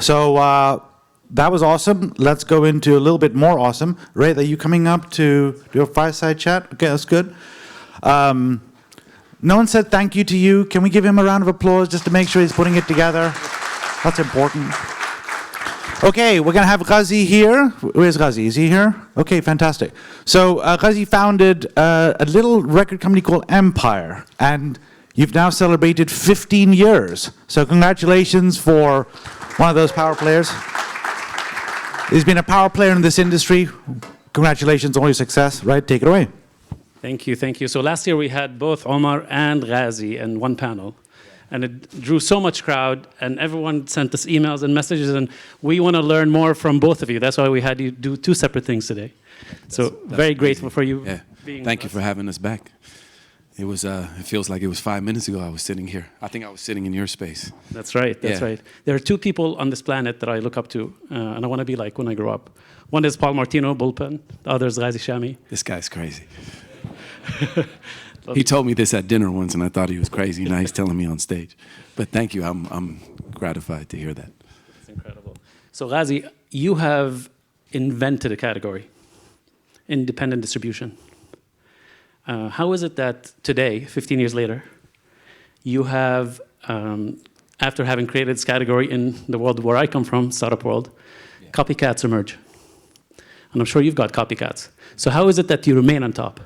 So that was awesome. Let's go into a little bit more awesome. Raed, are you coming up to do a fireside chat? Okay, that's good. No one said thank you to you. Can we give him a round of applause just to make sure he's putting it together? That's important. Okay, we're going to have Ghazi here. Where's Ghazi? Is he here? Okay, fantastic. So Ghazi founded a little record company called Empire, and you've now celebrated 15 years. So congratulations for one of those power players. He's been a power player in this industry. Congratulations on all your success. Right, take it away. Thank you, thank you. So last year we had both Omar and Ghazi in one panel. And it drew so much crowd, and everyone sent us emails and messages, and we want to learn more from both of you. That's why we had you do two separate things today. So that's very grateful for you being Thank you for having us back. It was. It feels like it was 5 minutes ago I was sitting here. I think I was sitting in your space. That's right, that's right. There are two people on this planet that I look up to, and I want to be like when I grow up. One is Paul Martino, Bullpen. The other is Ghazi Shami. This guy's crazy. He told me this at dinner once, and I thought he was crazy. Now he's telling me on stage. But thank you. I'm gratified to hear that. It's incredible. So Ghazi, you have invented a category, independent distribution. How is it that today, 15 years later, you have, after having created this category in the world where I come from, startup world, copycats emerge? And I'm sure you've got copycats. So how is it that you remain on top?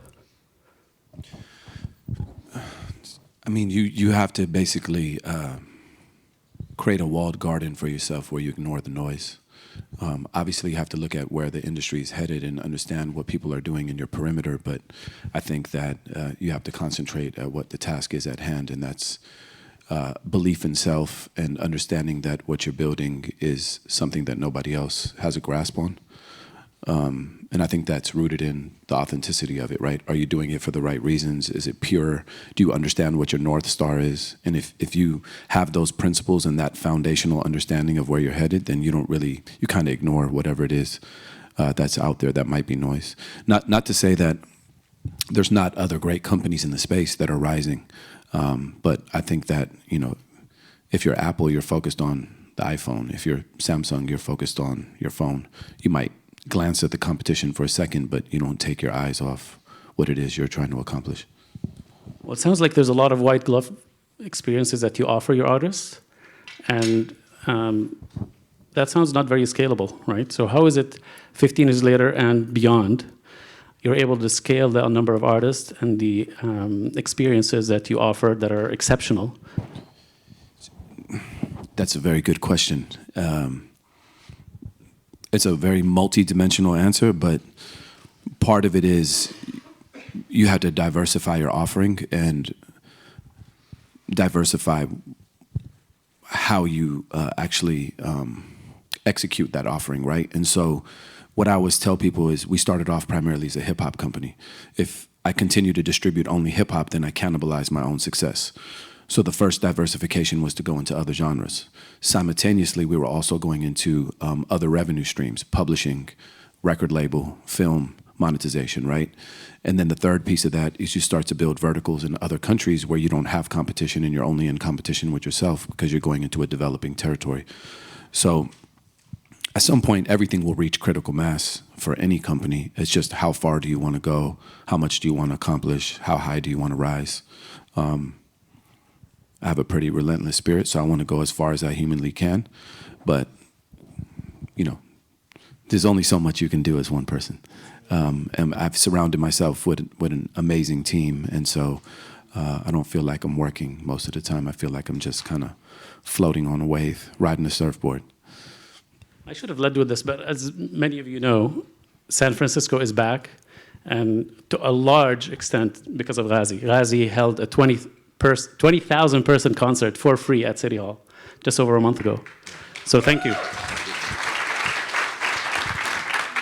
I mean, you have to basically create a walled garden for yourself where you ignore the noise. Obviously, you have to look at where the industry is headed and understand what people are doing in your perimeter, but I think that you have to concentrate at what the task is at hand, and that's belief in self and understanding that what you're building is something that nobody else has a grasp on. And I think that's rooted in the authenticity of it, right? Are you doing it for the right reasons? Is it pure? Do you understand what your North Star is? And if you have those principles and that foundational understanding of where you're headed, then you don't really, you kind of ignore whatever it is that's out there that might be noise. Not to say that there's not other great companies in the space that are rising, but I think that, you know, if you're Apple, you're focused on the iPhone. If you're Samsung, you're focused on your phone. You might glance at the competition for a second, but you don't take your eyes off what it is you're trying to accomplish. Well, it sounds like there's a lot of white glove experiences that you offer your artists, and that sounds not very scalable, right? So how is it 15 years later and beyond, you're able to scale the number of artists and the experiences that you offer that are exceptional? That's a very good question. It's a very multi-dimensional answer, but part of it is you have to diversify your offering and diversify how you actually execute that offering, right? And so what I always tell people is we started off primarily as a hip-hop company. If I continue to distribute only hip-hop, then I cannibalize my own success. So the first diversification was to go into other genres. Simultaneously, we were also going into other revenue streams, publishing, record label, film, monetization, right? And then the third piece of that is you start to build verticals in other countries where you don't have competition and you're only in competition with yourself because you're going into a developing territory. So at some point, everything will reach critical mass for any company. It's just how far do you want to go? How much do you want to accomplish? How high do you want to rise? I have a pretty relentless spirit, so I want to go as far as I humanly can. But, you know, there's only so much you can do as one person. And I've surrounded myself with an amazing team, and so I don't feel like I'm working most of the time. I feel like I'm just kind of floating on a wave, riding a surfboard. I should have led with this, but as many of you know, San Francisco is back, and to a large extent because of Ghazi. Ghazi held a 20,000 person concert for free at City Hall just over a month ago. So thank you.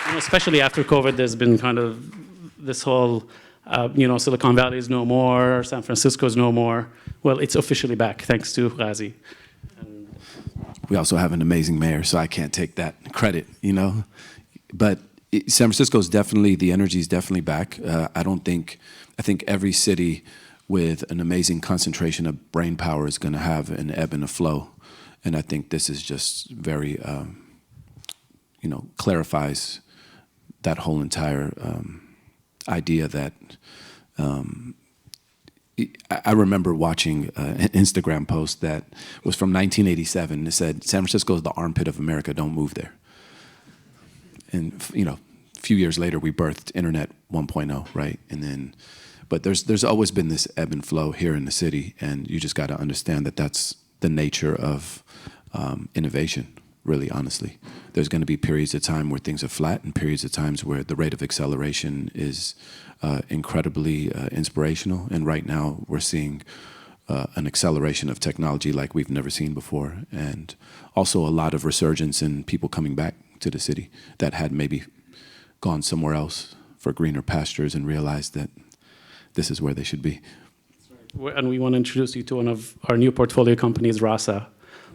You know, especially after COVID, there's been kind of this whole, you know, Silicon Valley is no more, San Francisco is no more. Well, it's officially back, thanks to Ghazi. We also have an amazing mayor, so I can't take that credit, you know. But San Francisco is definitely, the energy is definitely back. I think every city with an amazing concentration of brain power is going to have an ebb and a flow. And I think this is just very, clarifies that whole entire idea that I remember watching an Instagram post that was from 1987. It said, "San Francisco is the armpit of America. Don't move there." And a few years later, we birthed Internet 1.0, right? And then, but there's always been this ebb and flow here in the city, and you just got to understand that that's the nature of innovation. Really, honestly, there's going to be periods of time where things are flat, and periods of times where the rate of acceleration is incredibly inspirational. And right now, we're seeing an acceleration of technology like we've never seen before, and also a lot of resurgence in people coming back to the city that had maybe gone somewhere else for greener pastures and realized that this is where they should be. And we want to introduce you to one of our new portfolio companies, Rasa,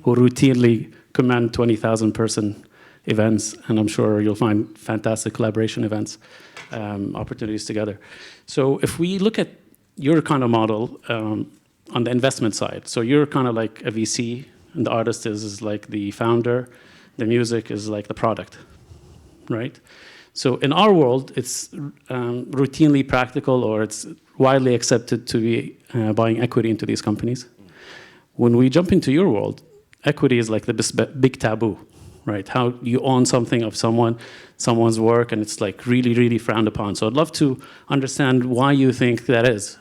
who routinely command 20,000 person events, and I'm sure you'll find fantastic collaboration events, opportunities together. So if we look at your kind of model on the investment side, so you're kind of like a VC, and the artist is like the founder, the music is like the product, right? So in our world, it's routinely practical, or it's widely accepted to be buying equity into these companies. When we jump into your world, equity is like the big taboo, right? How you own something of someone's work, and it's like really, really frowned upon. So I'd love to understand why you think that is.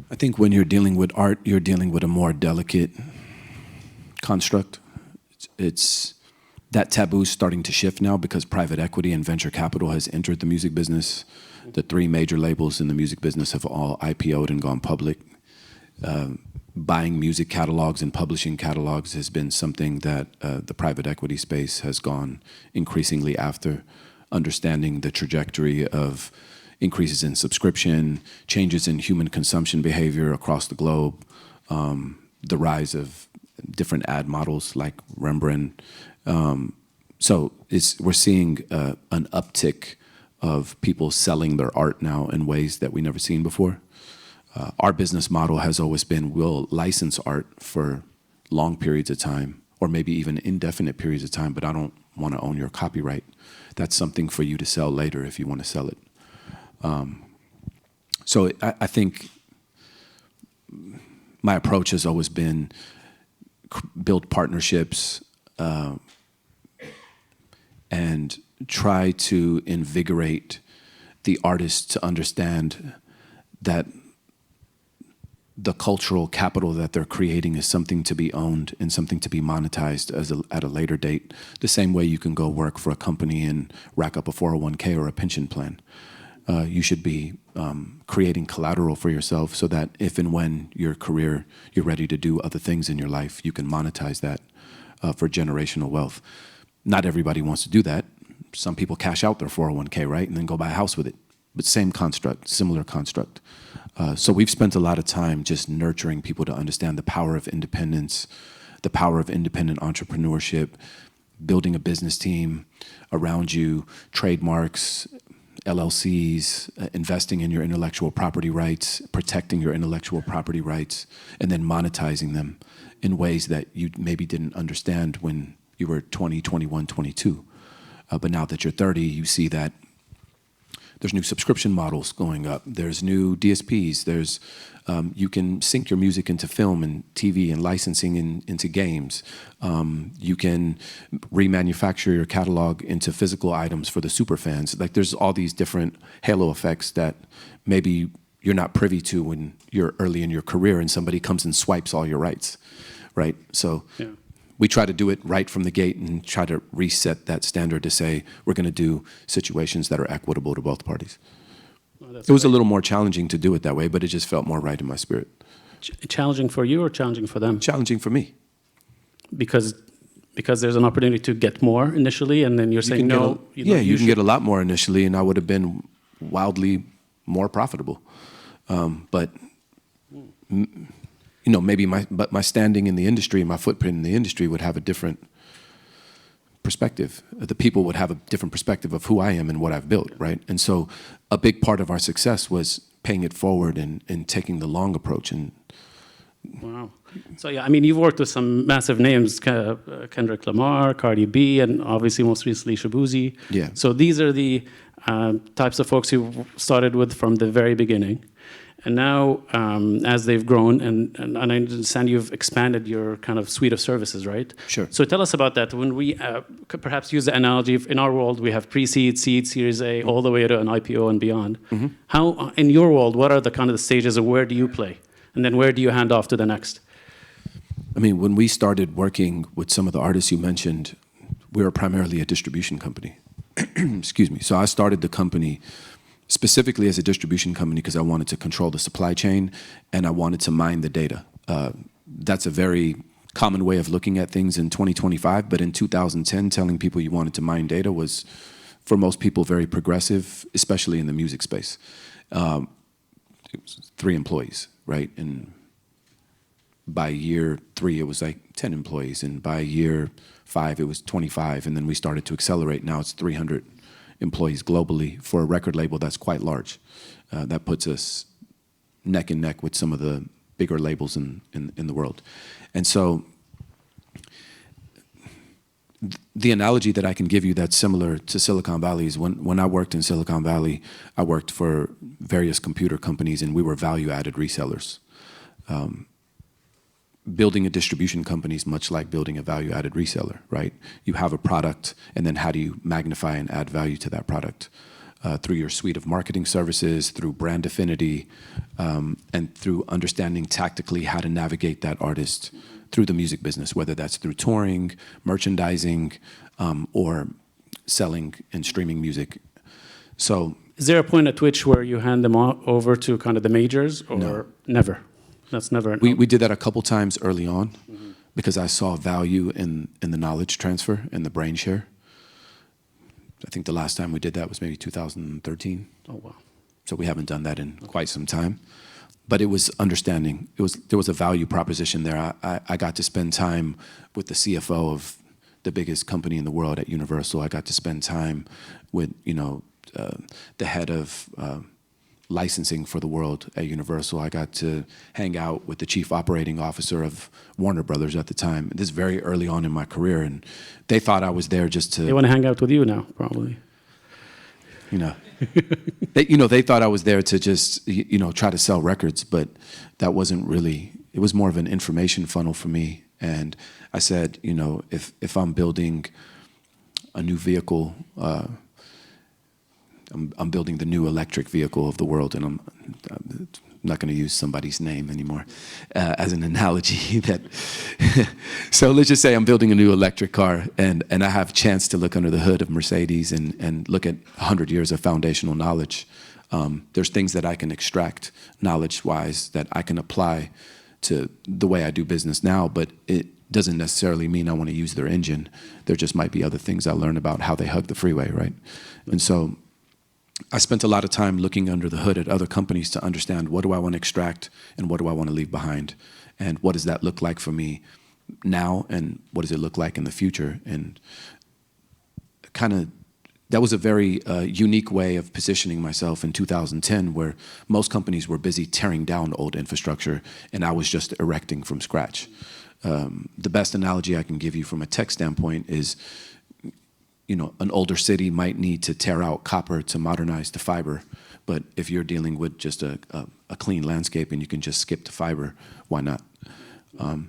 I think when you're dealing with art, you're dealing with a more delicate construct. It's that taboo is starting to shift now because private equity and venture capital has entered the music business. The three major labels in the music business have all IPO'd and gone public. Buying music catalogs and publishing catalogs has been something that the private equity space has gone increasingly after, understanding the trajectory of increases in subscription, changes in human consumption behavior across the globe, the rise of different ad models like Rembrandt. So we're seeing an uptick of people selling their art now in ways that we never seen before. Our business model has always been, we'll license art for long periods of time, or maybe even indefinite periods of time, but I don't want to own your copyright. That's something for you to sell later if you want to sell it. So I think my approach has always been build partnerships and try to invigorate the artist to understand that the cultural capital that they're creating is something to be owned and something to be monetized at a later date. The same way you can go work for a company and rack up a 401k or a pension plan. You should be creating collateral for yourself so that if and when you're ready to do other things in your life, you can monetize that for generational wealth. Not everybody wants to do that. Some people cash out their 401k, right, and then go buy a house with it. But same construct, similar construct. So we've spent a lot of time just nurturing people to understand the power of independence, the power of independent entrepreneurship, building a business team around you, trademarks, LLCs, investing in your intellectual property rights, protecting your intellectual property rights, and then monetizing them in ways that you maybe didn't understand when you were 20, 21, 22. But now that you're 30, you see that there's new subscription models going up. There's new DSPs. There's you can sync your music into film and TV and licensing into games. You can remanufacture your catalog into physical items for the super fans. Like there's all these different halo effects that maybe you're not privy to when you're early in your career and somebody comes and swipes all your rights, right? So. Yeah. We try to do it right from the gate and try to reset that standard to say we're going to do situations that are equitable to both parties. Well, it was a little more challenging to do it that way, but it just felt more right in my spirit. Challenging for you or challenging for them? Challenging for me. Because there's an opportunity to get more initially, and then you're saying no. You can get a lot more initially, and I would have been wildly more profitable. But maybe my standing in the industry, my footprint in the industry would have a different perspective. The people would have a different perspective of who I am and what I've built, right? And so a big part of our success was paying it forward and taking the long approach. And Wow. So yeah, I mean, you've worked with some massive names, Kendrick Lamar, Cardi B, and obviously most recently Shabuzi. Yeah. So these are the types of folks you started with from the very beginning. And now, as they've grown, and I understand you've expanded your kind of suite of services, right? Sure. So tell us about that. When we could perhaps use the analogy, in our world, we have pre-seed, seed, Series A, all the way to an IPO and beyond. How, in your world, what are the kind of the stages, and where do you play? And then where do you hand off to the next? I mean, when we started working with some of the artists you mentioned, we were primarily a distribution company. Excuse me. So I started the company specifically as a distribution company because I wanted to control the supply chain and I wanted to mine the data. That's a very common way of looking at things in 2025, but in 2010, telling people you wanted to mine data was, for most people, very progressive, especially in the music space. It was 3 employees, right? And by year 3, it was like 10 employees, and by year 5, it was 25, and then we started to accelerate. Now it's 300 employees globally for a record label that's quite large. That puts us neck and neck with some of the bigger labels in the world. And so the analogy that I can give you that's similar to Silicon Valley is when I worked in Silicon Valley, I worked for various computer companies and we were value-added resellers. Building a distribution company is much like building a value-added reseller, right? You have a product, and then how do you magnify and add value to that product? Through your suite of marketing services, through brand affinity, and through understanding tactically how to navigate that artist through the music business, whether that's through touring, merchandising, or selling and streaming music. So, is there a point at which where you hand them over to kind of the majors, or No. never? That's never. we did that a couple times early on because I saw value in the knowledge transfer and the brain share. I think the last time we did that was maybe 2013. Oh, wow. So we haven't done that in quite some time. But it was understanding. There was a value proposition there. I got to spend time with the CFO of the biggest company in the world at Universal. I got to spend time with the head of licensing for the world at Universal. I got to hang out with the chief operating officer of Warner Brothers at the time. This is very early on in my career, and they thought I was there just to. They want to hang out with you now, probably. They thought I was there to just try to sell records, but that wasn't really. It was more of an information funnel for me. And I said, if I'm building a new vehicle. I'm building the new electric vehicle of the world, and I'm not going to use somebody's name anymore as an analogy. So let's just say I'm building a new electric car, and I have a chance to look under the hood of Mercedes and look at 100 years of foundational knowledge. There's things that I can extract knowledge-wise that I can apply to the way I do business now, but it doesn't necessarily mean I want to use their engine. There just might be other things I learn about how they hug the freeway, right? And so I spent a lot of time looking under the hood at other companies to understand what do I want to extract and what do I want to leave behind, and what does that look like for me now, and what does it look like in the future. And that was a very unique way of positioning myself in 2010, where most companies were busy tearing down old infrastructure and I was just erecting from scratch. The best analogy I can give you from a tech standpoint is an older city might need to tear out copper to modernize to fiber, but if you're dealing with just a clean landscape and you can just skip to fiber, why not?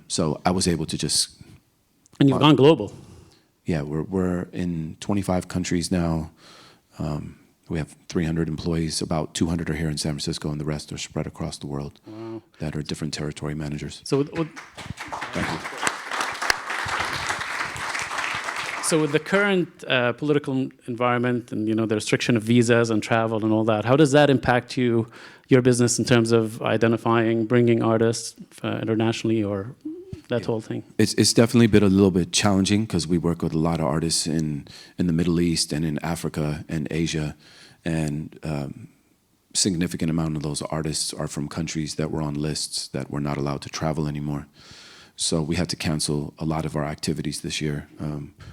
So I was able to just. And you've gone global. Yeah, we're in 25 countries now. We have 300 employees. About 200 are here in San Francisco, and the rest are spread across the world. Wow. That are different territory managers. So Thank you. So with the current political environment and the restriction of visas and travel and all that, how does that impact your business in terms of identifying, bringing artists internationally, or that whole thing? It's definitely been a little bit challenging because we work with a lot of artists in the Middle East and in Africa and Asia, and significant amount of those artists are from countries that were on lists that were not allowed to travel anymore. So we had to cancel a lot of our activities this year.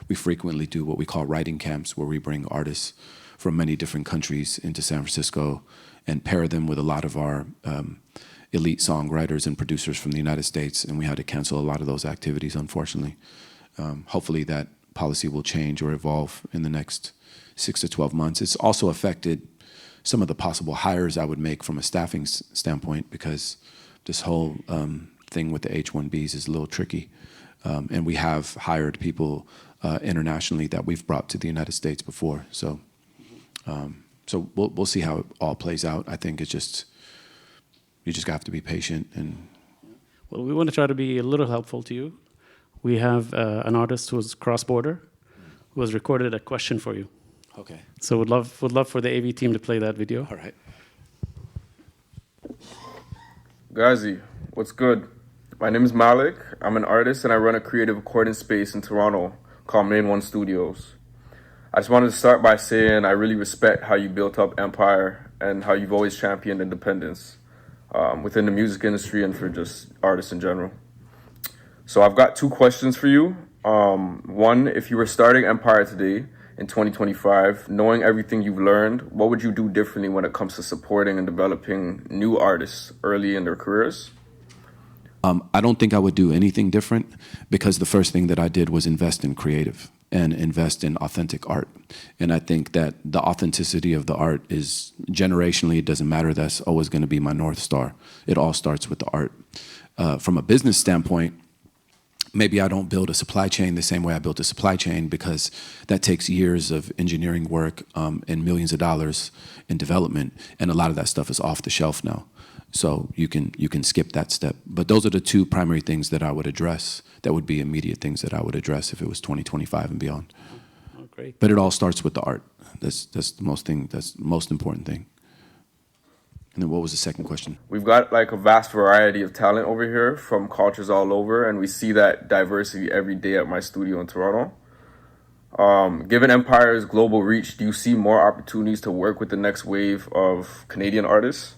We frequently do what we call writing camps, where we bring artists from many different countries into San Francisco and pair them with a lot of our elite songwriters and producers from the United States, and we had to cancel a lot of those activities, unfortunately. Hopefully that policy will change or evolve in the next 6 to 12 months. It's also affected some of the possible hires I would make from a staffing standpoint, because this whole thing with the H-1Bs is a little tricky. And we have hired people internationally that we've brought to the United States before. So we'll see how it all plays out. I think it's just, you just have to be patient. And Well, we want to try to be a little helpful to you. We have an artist who's cross-border, who has recorded a question for you. okay, So would love for the AV team to play that video. all right. Ghazi, what's good? My name is Malik. I'm an artist and I run a creative recording space in Toronto called Main One Studios. I just wanted to start by saying I really respect how you built up Empire and how you've always championed independence within the music industry and for just artists in general. So I've got two questions for you. One, if you were starting Empire today in 2025, knowing everything you've learned, what would you do differently when it comes to supporting and developing new artists early in their careers? I don't think I would do anything different, because the first thing that I did was invest in creative and invest in authentic art. And I think that the authenticity of the art is generationally, it doesn't matter. That's always going to be my North Star. It all starts with the art. From a business standpoint, maybe I don't build a supply chain the same way I built a supply chain, because that takes years of engineering work and millions of dollars in development. And a lot of that stuff is off the shelf now. So you can skip that step. But those are the two primary things that I would address. That would be immediate things that I would address if it was 2025 and beyond. Oh, great. But it all starts with the art. That's the most important thing. And then what was the second question? We've got like a vast variety of talent over here from cultures all over, and we see that diversity every day at my studio in Toronto. Given Empire's global reach, do you see more opportunities to work with the next wave of Canadian artists?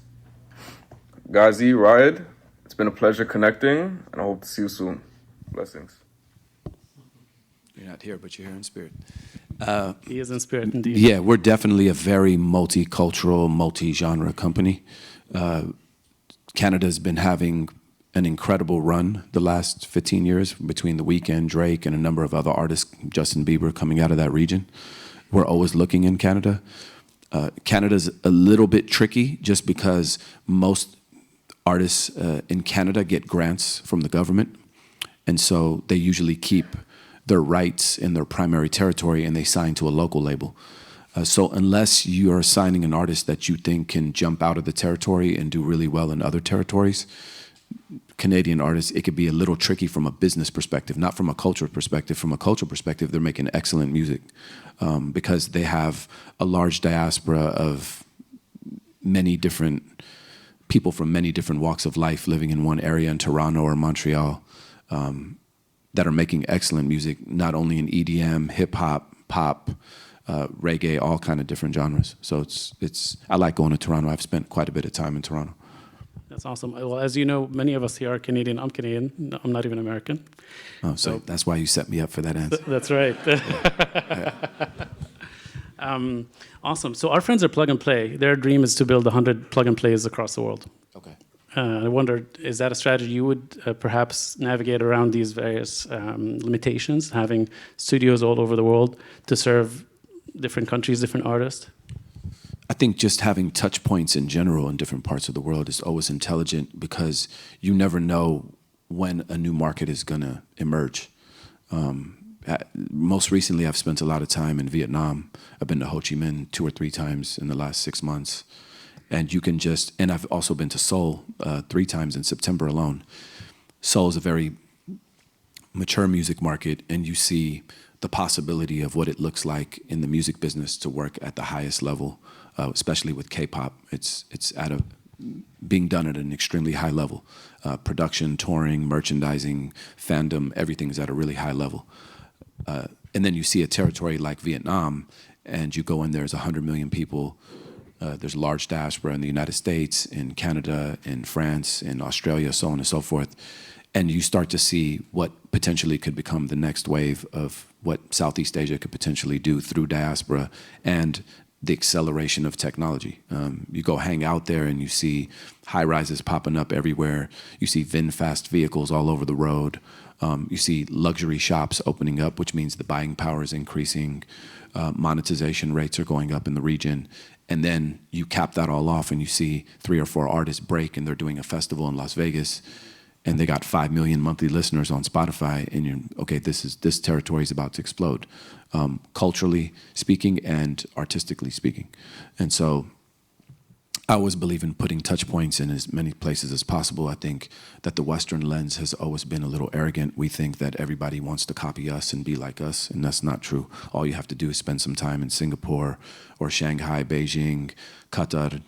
Ghazi, Raed, it's been a pleasure connecting, and I hope to see you soon. Blessings. You're not here, but you're here in spirit. He is in spirit, indeed. Yeah, we're definitely a very multicultural, multi-genre company. Canada's been having an incredible run the last 15 years between The Weeknd, Drake, and a number of other artists, Justin Bieber, coming out of that region. We're always looking in Canada. Canada's a little bit tricky just because most artists in Canada get grants from the government, and so they usually keep their rights in their primary territory and they sign to a local label. So unless you are signing an artist that you think can jump out of the territory and do really well in other territories, Canadian artists, it could be a little tricky from a business perspective, not from a cultural perspective. From a cultural perspective, they're making excellent music because they have a large diaspora of many different people from many different walks of life living in one area in Toronto or Montreal that are making excellent music, not only in EDM, hip hop, pop, reggae, all kind of different genres. So it's I like going to Toronto. I've spent quite a bit of time in Toronto. That's awesome. Well, as you know, many of us here are Canadian. I'm Canadian. No, I'm not even American. Oh, so that's why you set me up for that answer. That's right. Awesome. So our friends are Plug and Play. Their dream is to build 100 Plug and Plays across the world. Okay. I wondered, is that a strategy you would perhaps navigate around these various limitations, having studios all over the world to serve different countries, different artists? I think just having touch points in general in different parts of the world is always intelligent because you never know when a new market is going to emerge. Most recently, I've spent a lot of time in Vietnam. I've been to Ho Chi Minh 2 or 3 times in the last 6 months. And you can just, and I've also been to Seoul 3 times in September alone. Seoul is a very mature music market, and you see the possibility of what it looks like in the music business to work at the highest level, especially with K-pop. It's being done at an extremely high level. Production, touring, merchandising, fandom, everything is at a really high level. And then you see a territory like Vietnam, and you go in, there's 100 million people. There's a large diaspora in the United States, in Canada, in France, in Australia, so on and so forth. And you start to see what potentially could become the next wave of what Southeast Asia could potentially do through diaspora and the acceleration of technology. You go hang out there and you see high rises popping up everywhere. You see VinFast vehicles all over the road. You see luxury shops opening up, which means the buying power is increasing. Monetization rates are going up in the region. And then you cap that all off and you see 3 or 4 artists break and they're doing a festival in Las Vegas and they got 5 million monthly listeners on Spotify, and you're, okay, this territory is about to explode, culturally speaking and artistically speaking. And so I always believe in putting touch points in as many places as possible. I think that the Western lens has always been a little arrogant. We think that everybody wants to copy us and be like us, and that's not true. All you have to do is spend some time in Singapore or Shanghai, Beijing, Qatar,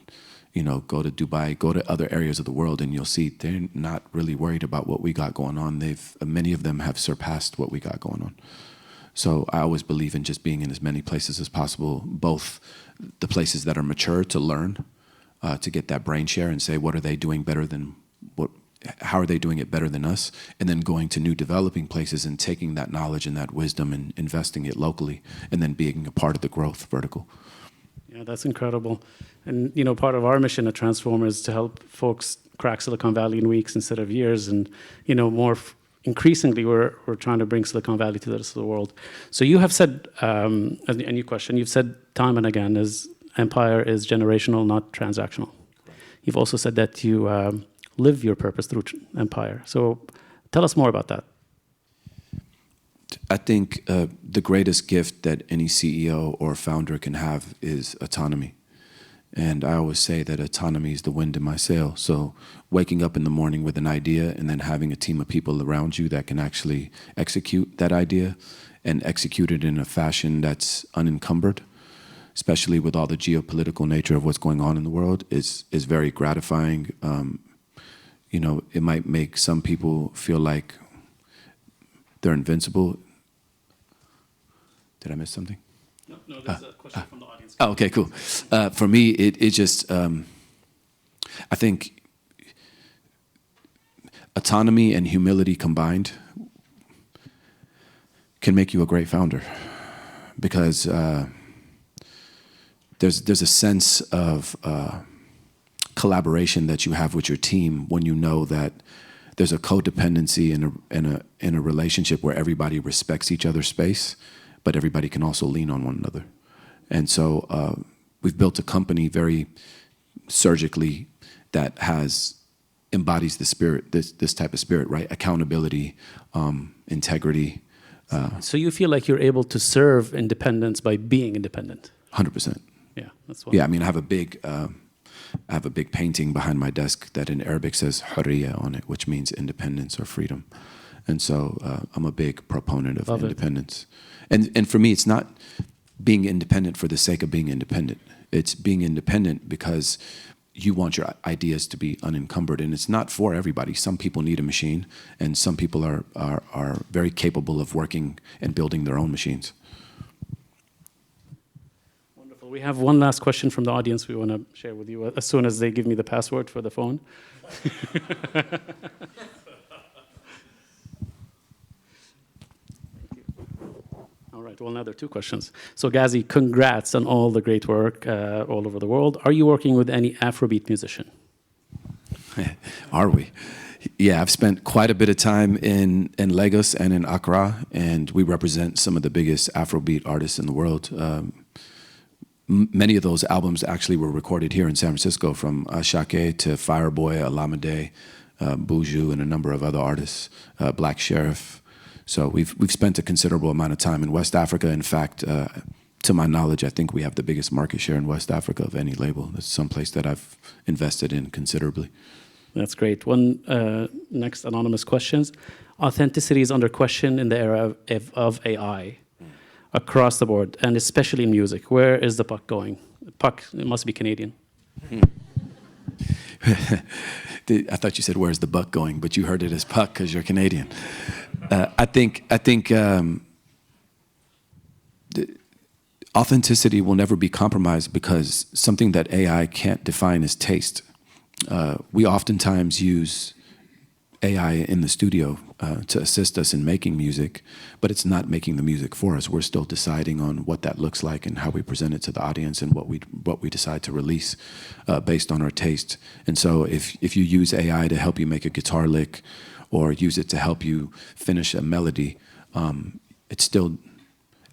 go to Dubai, go to other areas of the world, and you'll see they're not really worried about what we got going on. Many of them have surpassed what we got going on. So I always believe in just being in as many places as possible, both the places that are mature to learn, to get that brain share and say, what are they doing better than how are they doing it better than us? And then going to new developing places and taking that knowledge and that wisdom and investing it locally, and then being a part of the growth vertical. Yeah, that's incredible. And part of our mission at Transform is to help folks crack Silicon Valley in weeks instead of years. And increasingly, we're trying to bring Silicon Valley to the rest of the world. So you have said, a new question, you've said time and again, is Empire is generational, not transactional. You've also said that you live your purpose through Empire. So tell us more about that. I think the greatest gift that any CEO or founder can have is autonomy. And I always say that autonomy is the wind in my sail. So waking up in the morning with an idea and then having a team of people around you that can actually execute that idea and execute it in a fashion that's unencumbered, especially with all the geopolitical nature of what's going on in the world, is very gratifying. It might make some people feel like they're invincible. Did I miss something? No, there's a question from the audience. Oh, okay, cool. For me, it just, I think autonomy and humility combined can make you a great founder, because there's a sense of collaboration that you have with your team when you know that there's a codependency in a relationship where everybody respects each other's space, but everybody can also lean on one another. And so we've built a company very surgically that embodies the spirit, this type of spirit, right? Accountability, integrity. So you feel like you're able to serve independence by being independent? 100%. Yeah, that's what. Yeah, I mean, I have a big painting behind my desk that in Arabic says "Hurriya" on it, which means independence or freedom. And so I'm a big proponent of independence. And for me, it's not being independent for the sake of being independent. It's being independent because you want your ideas to be unencumbered, and it's not for everybody. Some people need a machine, and some people are very capable of working and building their own machines. Wonderful. We have one last question from the audience we want to share with you as soon as they give me the password for the phone. All right, well, now there are 2 questions. So, Ghazi, congrats on all the great work all over the world. Are you working with any Afrobeat musician? Are we? Yeah, I've spent quite a bit of time in Lagos and in Accra, and we represent some of the biggest Afrobeat artists in the world. Many of those albums actually were recorded here in San Francisco, from Ashake to Fireboy, Alameda, Buju, and a number of other artists, Black Sheriff. So we've spent a considerable amount of time in West Africa. In fact, to my knowledge, I think we have the biggest market share in West Africa of any label. It's someplace that I've invested in considerably. That's great. One next anonymous questions. Authenticity is under question in the era of AI across the board, and especially in music. Where is the puck going? The puck, it must be Canadian. I thought you said, where's the buck going? But you heard it as puck because you're Canadian. I think authenticity will never be compromised, because something that AI can't define is taste. We oftentimes use AI in the studio to assist us in making music, but it's not making the music for us. We're still deciding on what that looks like and how we present it to the audience and what we decide to release based on our taste. And so if you use AI to help you make a guitar lick or use it to help you finish a melody, it's still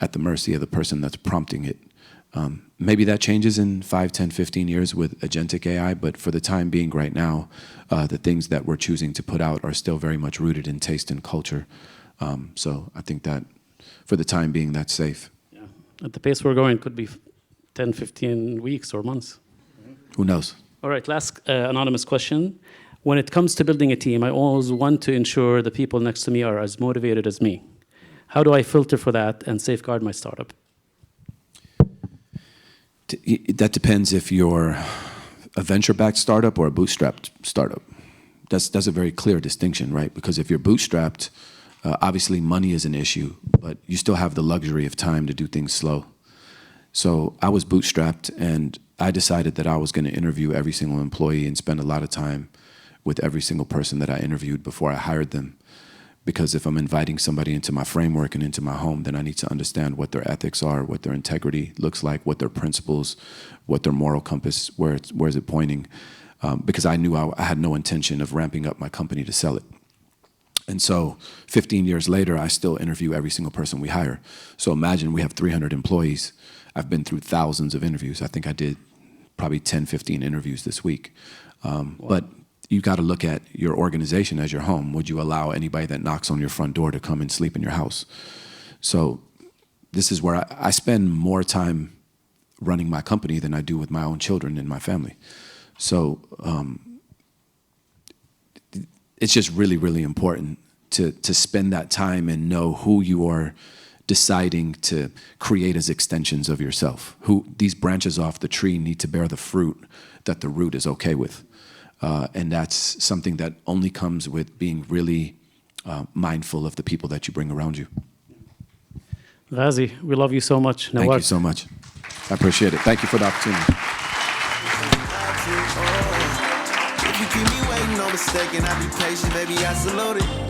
at the mercy of the person that's prompting it. Maybe that changes in 5, 10, 15 years with agentic AI, but for the time being right now, the things that we're choosing to put out are still very much rooted in taste and culture. So I think that for the time being, that's safe. Yeah. At the pace we're going, it could be 10, 15 weeks or months. Who knows? All right, last anonymous question. When it comes to building a team, I always want to ensure the people next to me are as motivated as me. How do I filter for that and safeguard my startup? That depends if you're a venture-backed startup or a bootstrapped startup. That's a very clear distinction, right? Because if you're bootstrapped, obviously money is an issue, but you still have the luxury of time to do things slow. So I was bootstrapped, and I decided that I was going to interview every single employee and spend a lot of time with every single person that I interviewed before I hired them. Because if I'm inviting somebody into my framework and into my home, then I need to understand what their ethics are, what their integrity looks like, what their principles, what their moral compass, where is it pointing. Because I knew I had no intention of ramping up my company to sell it. And so 15 years later, I still interview every single person we hire. So imagine we have 300 employees. I've been through thousands of interviews. I think I did probably 10, 15 interviews this week. Wow. But you got to look at your organization as your home. Would you allow anybody that knocks on your front door to come and sleep in your house? So this is where I spend more time running my company than I do with my own children and my family. So it's just really, really important to spend that time and know who you are deciding to create as extensions of yourself. Who these branches off the tree need to bear the fruit that the root is okay with. And that's something that only comes with being really mindful of the people that you bring around you. Ghazi, we love you so much. Thank you so much. I appreciate it. Thank you for the opportunity. If you keep me waiting, no mistaken, I'll be patient, baby, I salute it.